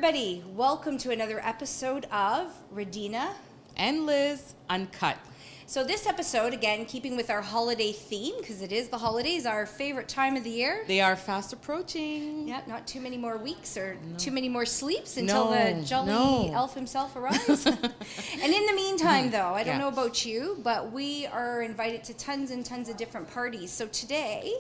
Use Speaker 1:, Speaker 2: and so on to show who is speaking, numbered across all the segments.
Speaker 1: everybody. Welcome to another episode of RaDeana
Speaker 2: and Liz UnCut.
Speaker 1: So this episode, again, keeping with our holiday theme, because it is the holidays, our favorite time of the year.
Speaker 2: They are fast approaching.
Speaker 1: Yeah, not too many more weeks or too many more sleeps until the jolly elf himself arrives. And in the meantime, though, I don't know about you, but we are invited to tons and tons of different parties. So today,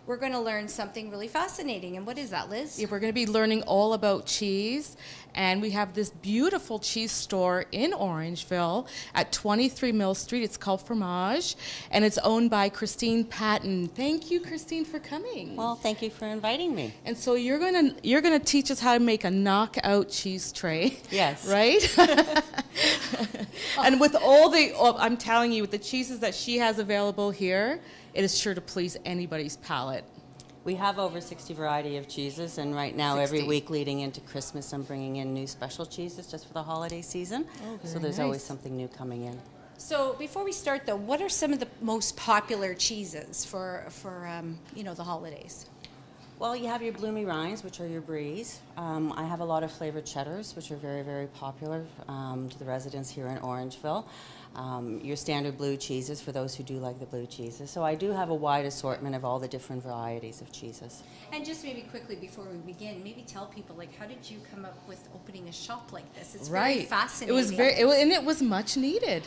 Speaker 1: we're going to learn something really fascinating. And what is that, Liz?
Speaker 2: Yeah, we're going to be learning all about cheese. And we have this beautiful cheese store in Orangeville at 23 Mill Street. It's called Fromage, and it's owned by Patton. Thank you, Christine, for coming.
Speaker 3: Well, thank you for inviting me.
Speaker 2: And so you're gonna teach us how to make a knockout cheese tray.
Speaker 3: Yes.
Speaker 2: Right? And with all I'm telling you, with the cheeses that she has available here, it is sure to please anybody's palate.
Speaker 3: We have over 60 variety of cheeses, and right now,
Speaker 2: 60.
Speaker 3: every week leading into Christmas, I'm bringing in new special cheeses just for the holiday season.
Speaker 2: Oh,
Speaker 3: so there's always something new coming in.
Speaker 1: So before we start, though, what are some of the most popular cheeses for the holidays?
Speaker 3: Well, you have your bloomy rinds, which are your bries. I have a lot of flavored cheddars, which are very, very popular to the residents here in Orangeville. Your standard blue cheeses for those who do like the blue cheeses. So I do have a wide assortment of all the different varieties of cheeses.
Speaker 1: And just maybe quickly before we begin, maybe tell people, like, how did you come up with opening a shop like this? It's very fascinating.
Speaker 2: It was much needed.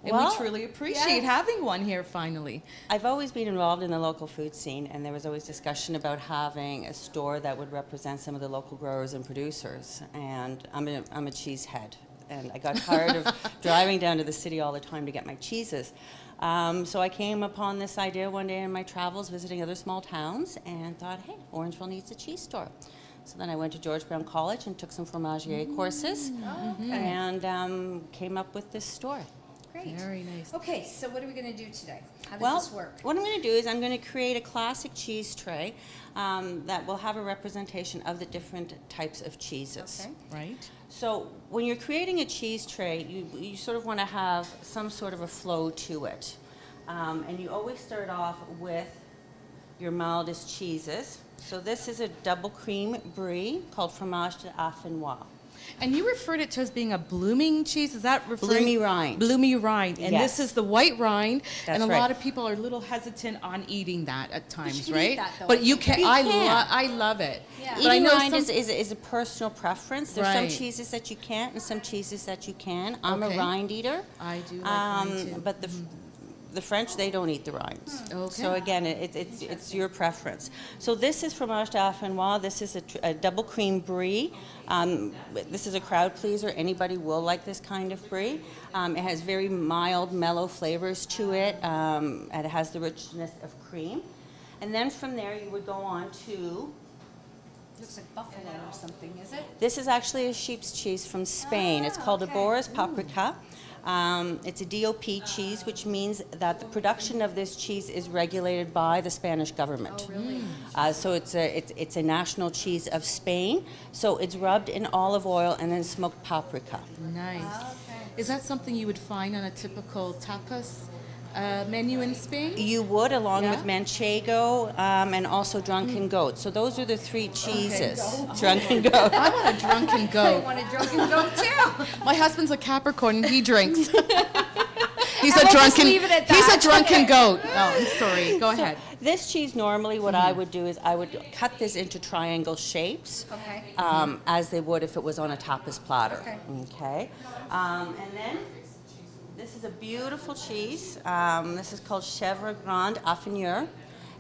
Speaker 2: And
Speaker 3: Well,
Speaker 2: we truly appreciate having one here finally.
Speaker 3: I've always been involved in the local food scene, and there was always discussion about having a store that would represent some of the local growers and producers. And I'm a cheese head, and I got tired of driving down to the city all the time to get my cheeses. So I came upon this idea one day in my travels visiting other small towns and thought, hey, Orangeville needs a cheese store. So then I went to George Brown College and took some Fromage courses and came up with this store.
Speaker 1: Great.
Speaker 2: Very nice.
Speaker 1: Okay, so what are we going to do today? How does this work?
Speaker 3: What I'm going to do is I'm going to create a classic cheese tray that will have a representation of the different types of cheeses.
Speaker 1: Okay.
Speaker 2: Right.
Speaker 3: So when you're creating a cheese tray, you sort of want to have some sort of a flow to it. And you always start off with your mildest cheeses. So this is a double cream brie called Fromage Cheese.
Speaker 2: And you referred it to as being a blooming cheese. Is that referring?
Speaker 3: Bloomy rind.
Speaker 2: Bloomy rind. And
Speaker 3: Yes.
Speaker 2: this is the white rind.
Speaker 3: That's
Speaker 2: and a
Speaker 3: right.
Speaker 2: lot of people are a little hesitant on eating that at times,
Speaker 1: can
Speaker 2: right?
Speaker 1: eat that, though.
Speaker 2: But you can.
Speaker 3: You can.
Speaker 2: I love it.
Speaker 1: Yeah.
Speaker 2: But I
Speaker 3: Eating
Speaker 2: know
Speaker 3: rind
Speaker 2: some-
Speaker 3: is a personal preference. There's some
Speaker 2: Right.
Speaker 3: cheeses that you can't and some cheeses that you can. I'm
Speaker 2: Okay.
Speaker 3: a rind eater.
Speaker 2: I do like rind too.
Speaker 3: But the French, they don't eat the rinds.
Speaker 2: Okay.
Speaker 3: So again, it's your preference. So this is Fromage d'Affinois. This is a double cream brie. This is a crowd pleaser. Anybody will like this kind of brie. It has very mild, mellow flavors to it. And it has the richness of cream. And then from there, you would go on to...
Speaker 1: Looks like buffalo or something, is it?
Speaker 3: This is actually a sheep's cheese from Spain. It's called a Boris Paprika. It's a DOP cheese, which means that the production of this cheese is regulated by the Spanish government.
Speaker 1: Oh, really?
Speaker 3: So it's a national cheese of Spain. So it's rubbed in olive oil and then smoked paprika.
Speaker 2: Nice.
Speaker 1: Okay.
Speaker 2: Is that something you would find on a typical tapas menu in Spain?
Speaker 3: You would, along
Speaker 2: Yeah?
Speaker 3: with manchego and also drunken goat. So those are the three cheeses. Drunken goat.
Speaker 2: I want a drunken
Speaker 1: I
Speaker 2: goat.
Speaker 1: want a drunken goat, too.
Speaker 2: My husband's a Capricorn and he drinks. He's
Speaker 1: And
Speaker 2: a
Speaker 1: we'll just
Speaker 2: drunken.
Speaker 1: leave it at
Speaker 2: He's
Speaker 1: that.
Speaker 2: a drunken goat. Oh, I'm sorry. Go ahead.
Speaker 3: This cheese, normally what I would do is I would cut this into triangle shapes.
Speaker 1: Okay.
Speaker 3: As they would if it was on a tapas platter.
Speaker 1: Okay.
Speaker 3: Okay. And then this is a beautiful cheese. This is called Chèvre Grande Affineur.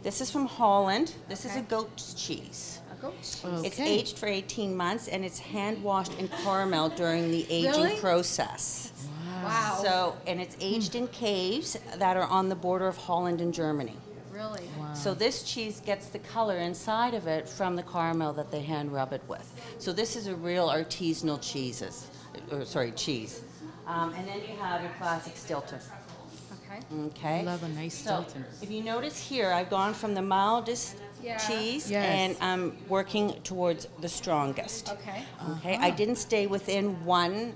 Speaker 3: This is from Holland. This is a goat's cheese.
Speaker 1: A goat cheese.
Speaker 3: It's
Speaker 2: Okay.
Speaker 3: aged for 18 months and it's hand washed in caramel during the aging
Speaker 1: Really?
Speaker 3: process.
Speaker 1: Wow.
Speaker 3: So, and it's aged in caves that are on the border of Holland and Germany.
Speaker 1: Really?
Speaker 3: So this cheese gets the color inside of it from the caramel that they hand rub it with. So this is a real artisanal cheese. And then you have your classic Stilton.
Speaker 1: Okay.
Speaker 3: Okay.
Speaker 2: I love a nice
Speaker 3: So
Speaker 2: Stilton.
Speaker 3: if you notice here, I've gone from the mildest cheese
Speaker 2: Yes.
Speaker 3: and I'm working towards the strongest.
Speaker 1: Okay.
Speaker 3: Okay, I didn't stay within one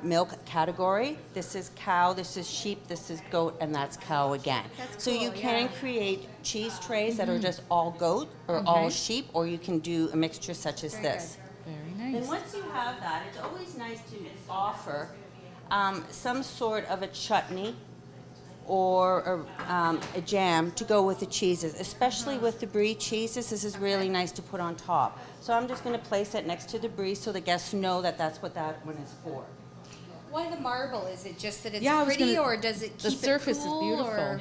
Speaker 3: milk category. This is cow, this is sheep, this is goat, and that's cow again.
Speaker 1: That's
Speaker 3: so you
Speaker 1: cool,
Speaker 3: can
Speaker 1: yeah.
Speaker 3: create cheese trays that are just all goat or all sheep, or you can do a mixture such as
Speaker 1: Very
Speaker 3: this.
Speaker 2: Very nice. nice.
Speaker 3: And once you have that, it's always nice to offer some sort of a chutney or a jam to go with the cheeses, especially with the brie cheeses. This is really nice to put on top. So I'm just going to place it next to the brie so the guests know that that's what that one is for.
Speaker 1: Why the marble? Is it just that it's
Speaker 2: Yeah,
Speaker 1: pretty, or does it keep
Speaker 2: the surface
Speaker 1: it cool?
Speaker 2: is beautiful.
Speaker 1: Or?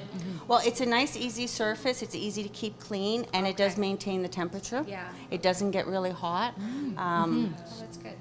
Speaker 3: Well, it's a nice, easy surface. It's easy to keep clean, and it does maintain the temperature.
Speaker 1: Yeah.
Speaker 3: It doesn't get really hot.
Speaker 1: Oh, that's good.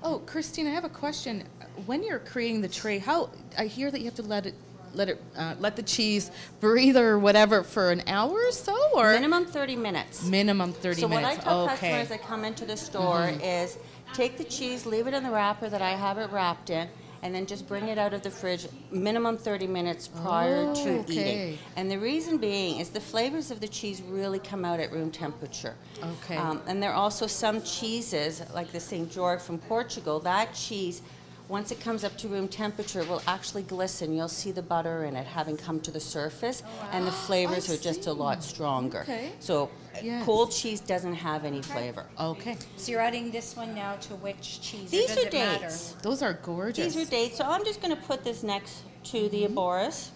Speaker 2: Oh, Christine, I have a question. When you're creating the tray, how I hear that you have to let the cheese breathe or whatever for an hour or so, or
Speaker 3: Minimum 30 minutes.
Speaker 2: minimum 30
Speaker 3: So what I
Speaker 2: minutes.
Speaker 3: tell
Speaker 2: Okay.
Speaker 3: customers that come into the store is take the cheese, leave it in the wrapper that I have it wrapped in, and then just bring it out of the fridge minimum 30 minutes prior to
Speaker 2: okay.
Speaker 3: eating. And the reason being is the flavors of the cheese really come out at room temperature.
Speaker 2: Okay.
Speaker 3: And there are also some cheeses, like the St. George from Portugal, that cheese, once it comes up to room temperature, will actually glisten. You'll see the butter in it having come to the surface, and the flavors are just a lot stronger.
Speaker 2: Okay.
Speaker 3: So
Speaker 2: Yes.
Speaker 3: cold cheese doesn't have any flavor.
Speaker 2: Okay.
Speaker 1: So you're adding this one now to which cheese?
Speaker 3: These
Speaker 1: or does
Speaker 3: are
Speaker 1: it matter?
Speaker 3: dates.
Speaker 2: Those are gorgeous.
Speaker 3: These are dates, so I'm just going to put this next to the Aboris.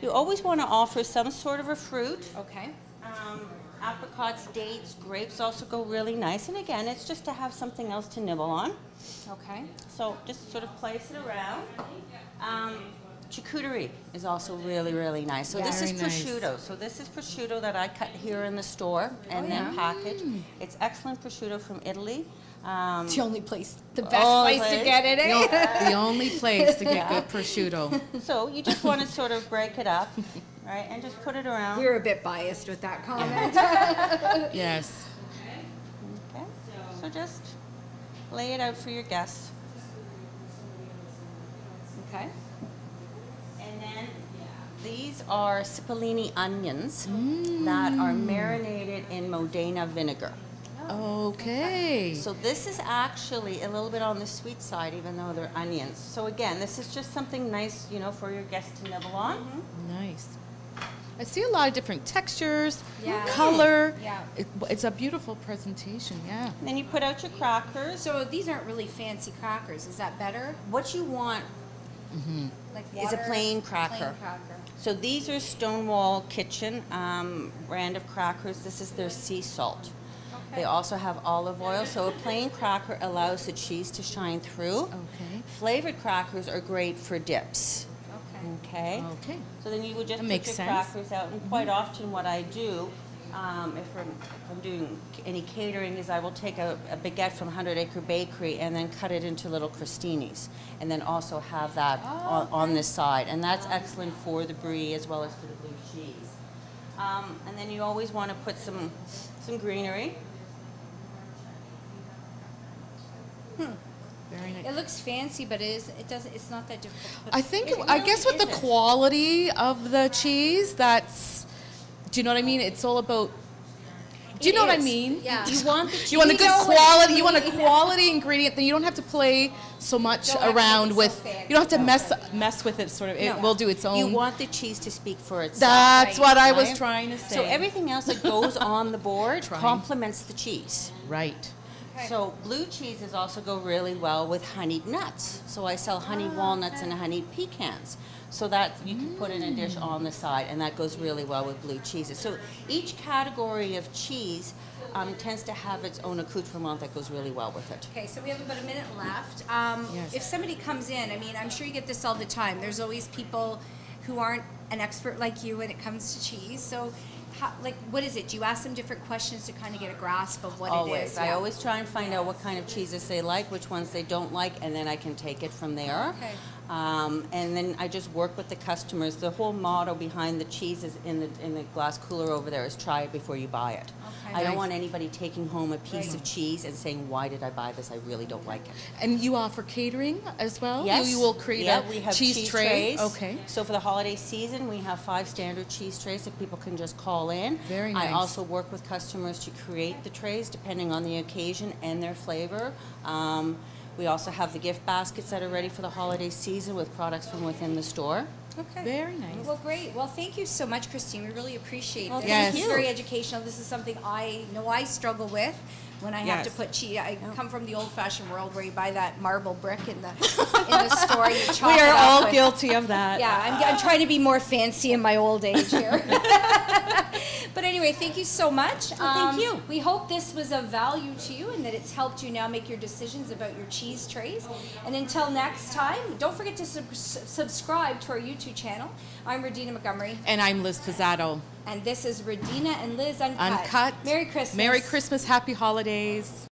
Speaker 3: You always want to offer some sort of a fruit.
Speaker 1: Okay.
Speaker 3: Apricots, dates, grapes also go really nice. And again, it's just to have something else to nibble on.
Speaker 1: Okay.
Speaker 3: So just sort of place it around. Charcuterie is also really, really nice. So this is
Speaker 2: Very nice.
Speaker 3: prosciutto. So this is prosciutto that I cut here in the store and then package. It's excellent prosciutto from Italy.
Speaker 1: It's the only place, the best
Speaker 3: Only
Speaker 1: place to
Speaker 3: place.
Speaker 1: get it, eh?
Speaker 2: The only place to get good prosciutto.
Speaker 3: So you just want to sort of break it up, right, and just put it around.
Speaker 1: You're a bit biased with that comment.
Speaker 2: Yes.
Speaker 3: Okay. So just lay it out for your guests.
Speaker 1: Okay.
Speaker 3: And then these are cipollini onions that are marinated in Modena vinegar.
Speaker 2: Okay.
Speaker 3: So this is actually a little bit on the sweet side, even though they're onions. So again, this is just something nice, you know, for your guests to nibble on.
Speaker 2: Nice. I see a lot of different textures,
Speaker 1: Yeah.
Speaker 2: color.
Speaker 1: Yeah.
Speaker 2: It's a beautiful presentation, yeah.
Speaker 3: And then you put out your crackers.
Speaker 1: So these aren't really fancy crackers. Is that better?
Speaker 3: What you want
Speaker 1: Like
Speaker 3: is a
Speaker 1: water,
Speaker 3: plain cracker.
Speaker 1: Plain cracker.
Speaker 3: So these are Stonewall Kitchen brand of crackers. This is their sea salt.
Speaker 1: Okay.
Speaker 3: They also have olive oil, so a plain cracker allows the cheese to shine through.
Speaker 2: Okay.
Speaker 3: Flavored crackers are great for dips.
Speaker 1: Okay.
Speaker 3: Okay.
Speaker 2: Okay.
Speaker 3: So then you would just
Speaker 2: That
Speaker 3: put
Speaker 2: makes
Speaker 3: your
Speaker 2: sense.
Speaker 3: crackers out, and quite often what I do, if I'm doing any catering, is I will take a baguette from 100 Acre Bakery and then cut it into little crostinis, and then also have that on this side, and that's excellent for the brie as well as for the blue cheese. And then you always want to put some greenery.
Speaker 2: Very nice.
Speaker 1: It looks fancy, but it's not that difficult to put.
Speaker 2: I think,
Speaker 3: It
Speaker 2: I guess
Speaker 3: really
Speaker 2: with the
Speaker 3: isn't.
Speaker 2: quality of the cheese, do you know what I mean? It's all about, do you know what I
Speaker 1: is.
Speaker 2: mean?
Speaker 1: Yeah.
Speaker 3: You want the cheese.
Speaker 2: You want a
Speaker 1: You
Speaker 2: good
Speaker 1: know what
Speaker 2: quality,
Speaker 1: you
Speaker 2: you want a
Speaker 1: mean.
Speaker 2: quality ingredient, then you don't have to play so much
Speaker 1: Don't have to
Speaker 2: around
Speaker 1: be so
Speaker 2: with,
Speaker 1: fancy.
Speaker 2: you don't have to mess with it sort of, it
Speaker 3: No.
Speaker 2: will do its own.
Speaker 3: You want the cheese to speak for itself.
Speaker 2: That's what I was
Speaker 3: right?
Speaker 2: trying to say.
Speaker 3: So everything else that goes on the board
Speaker 2: Trying.
Speaker 3: complements the cheese.
Speaker 2: Right.
Speaker 1: Okay.
Speaker 3: So blue cheeses also go really well with honeyed nuts. So I sell honeyed walnuts and honeyed pecans. So that you can put in a dish on the side, and that goes really well with blue cheeses. So each category of cheese tends to have its own accoutrement that goes really well with it.
Speaker 1: Okay, so we have about a minute left.
Speaker 2: Yes.
Speaker 1: If somebody comes in, I mean, I'm sure you get this all the time. There's always people who aren't an expert like you when it comes to cheese. So, what is it? Do you ask them different questions to kind of get a grasp of what it is?
Speaker 3: I
Speaker 1: Yeah.
Speaker 3: always try and find out what kind of cheeses they like, which ones they don't like, and then I can take it from there.
Speaker 1: Okay.
Speaker 3: And then I just work with the customers. The whole motto behind the cheeses in the glass cooler over there is try it before you buy it.
Speaker 1: Okay.
Speaker 3: I don't
Speaker 2: Nice.
Speaker 3: want anybody taking home a piece
Speaker 1: Right.
Speaker 3: of cheese and saying, why did I buy this? I really don't like it.
Speaker 2: And you offer catering as well?
Speaker 3: Yes.
Speaker 2: You will create
Speaker 3: Yeah,
Speaker 2: a
Speaker 3: we have
Speaker 2: cheese tray?
Speaker 3: trays.
Speaker 2: Okay.
Speaker 3: So for the holiday season, we have 5 standard cheese trays that people can just call in.
Speaker 2: Very
Speaker 3: I
Speaker 2: nice.
Speaker 3: also work with customers to create the trays depending on the occasion and their flavor. We also have the gift baskets that are ready for the holiday season with products from within the store.
Speaker 1: Okay.
Speaker 2: Very nice.
Speaker 1: Well, great. Well, thank you so much, Christine. We really appreciate
Speaker 3: Well,
Speaker 1: this.
Speaker 2: thank
Speaker 1: This is
Speaker 3: you.
Speaker 1: very educational. This is something I know I struggle with, when I have to put cheese. I come from the old-fashioned world where you buy that marble brick in the store. You chop
Speaker 2: We are
Speaker 1: it up
Speaker 2: all
Speaker 1: with,
Speaker 2: guilty of that.
Speaker 1: Yeah, I'm trying to be more fancy in my old age here. But anyway, thank you so much.
Speaker 3: Thank you.
Speaker 1: We hope this was of value to you and that it's helped you now make your decisions about your cheese trays. And until next time, don't forget to subscribe to our YouTube channel. I'm RaDeana Montgomery.
Speaker 2: And I'm Liz Fusato.
Speaker 1: And this is RaDeana and Liz UnCut.
Speaker 2: UnCut.
Speaker 1: Merry Christmas.
Speaker 2: Merry Christmas. Happy holidays.